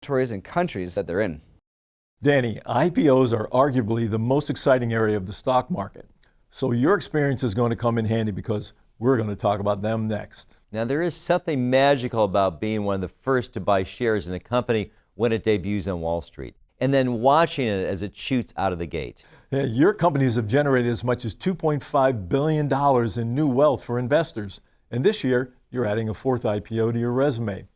territories and countries that they're in. Danny, IPOs are arguably the most exciting area of the stock market. So your experience is going to come in handy because we're going to talk about them next. Now, there is something magical about being one of the first to buy shares in a company when it debuts on Wall Street, and then watching it as it shoots out of the gate. Yeah, your companies have generated as much as $2.5 billion in new wealth for investors. And this year, you're adding a fourth IPO to your resume.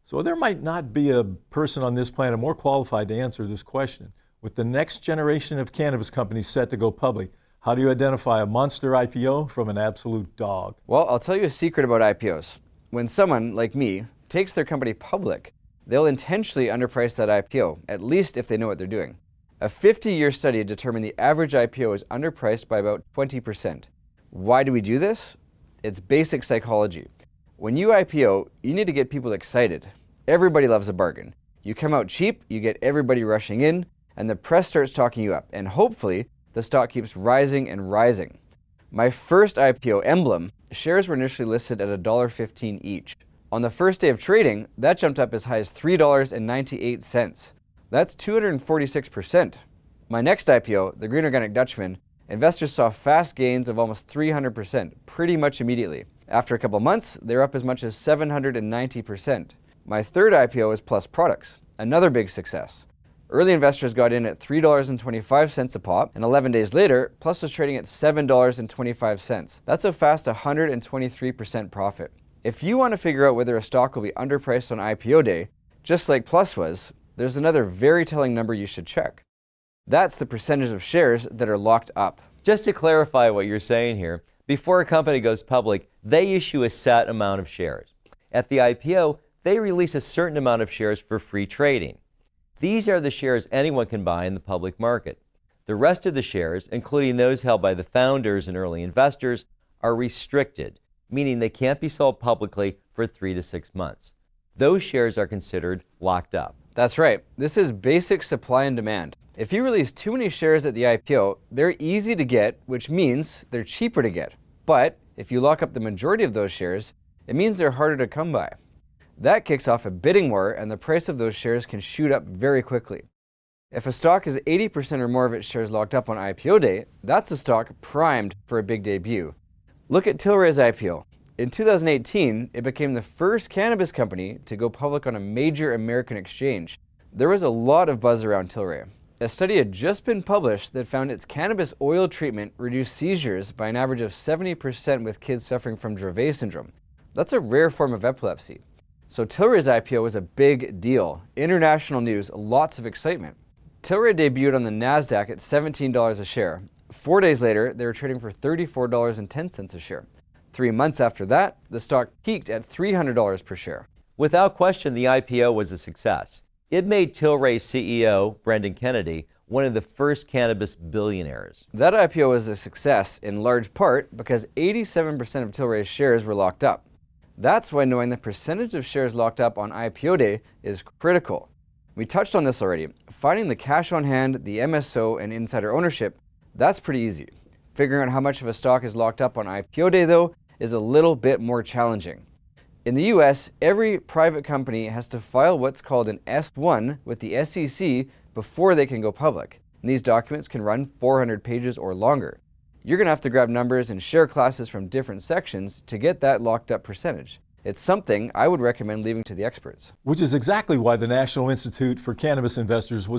So there might not be a person on this planet more qualified to answer this question. With the next generation of cannabis companies set to go public, how do you identify a monster IPO from an absolute dog? Well, I'll tell you a secret about IPOs. When someone, like me, takes their company public, they'll intentionally underprice that IPO, at least if they know what they're doing. A 50-year study determined the average IPO is underpriced by about 20%. Why do we do this? It's basic psychology. When you IPO, you need to get people excited. Everybody loves a bargain. You come out cheap, you get everybody rushing in, and the press starts talking you up, and hopefully, the stock keeps rising and rising. My first IPO, EMBLEM, shares were initially listed at $1.15 each. On the first day of trading, that jumped up as high as $3.98. That's 246%. My next IPO, the Green Organic Dutchman, investors saw fast gains of almost 300%, pretty much immediately. After a couple months, they were up as much as 790%. My third IPO is Plus Products, another big success. Early investors got in at $3.25 a pop, and 11 days later, Plus was trading at $7.25. That's a fast 123% profit. If you want to figure out whether a stock will be underpriced on IPO day, just like Plus was, there's another very telling number you should check. That's the percentage of shares that are locked up. Just to clarify what you're saying here, before a company goes public, they issue a set amount of shares. At the IPO, they release a certain amount of shares for free trading. These are the shares anyone can buy in the public market. The rest of the shares, including those held by the founders and early investors, are restricted, meaning they can't be sold publicly for 3 to 6 months. Those shares are considered locked up. That's right. This is basic supply and demand. If you release too many shares at the IPO, they're easy to get, which means they're cheaper to get. But if you lock up the majority of those shares, it means they're harder to come by. That kicks off a bidding war, and the price of those shares can shoot up very quickly. If a stock is 80% or more of its shares locked up on IPO day, that's a stock primed for a big debut. Look at Tilray's IPO. In 2018, it became the first cannabis company to go public on a major American exchange. There was a lot of buzz around Tilray. A study had just been published that found its cannabis oil treatment reduced seizures by an average of 70% with kids suffering from Dravet syndrome. That's a rare form of epilepsy. So Tilray's IPO was a big deal. International news, lots of excitement. Tilray debuted on the NASDAQ at $17 a share. 4 days later, they were trading for $34.10 a share. 3 months after that, the stock peaked at $300 per share. Without question, the IPO was a success. It made Tilray's CEO, Brendan Kennedy, one of the first cannabis billionaires. That IPO was a success in large part because 87% of Tilray's shares were locked up. That's why knowing the percentage of shares locked up on IPO day is critical. We touched on this already. Finding the cash on hand, the MSO, and insider ownership, that's pretty easy. Figuring out how much of a stock is locked up on IPO day, though, is a little bit more challenging. In the US, every private company has to file what's called an S-1 with the SEC before they can go public. And these documents can run 400 pages or longer. You're going to have to grab numbers and share classes from different sections to get that locked up percentage. It's something I would recommend leaving to the experts. Which is exactly why the National Institute for Cannabis Investors was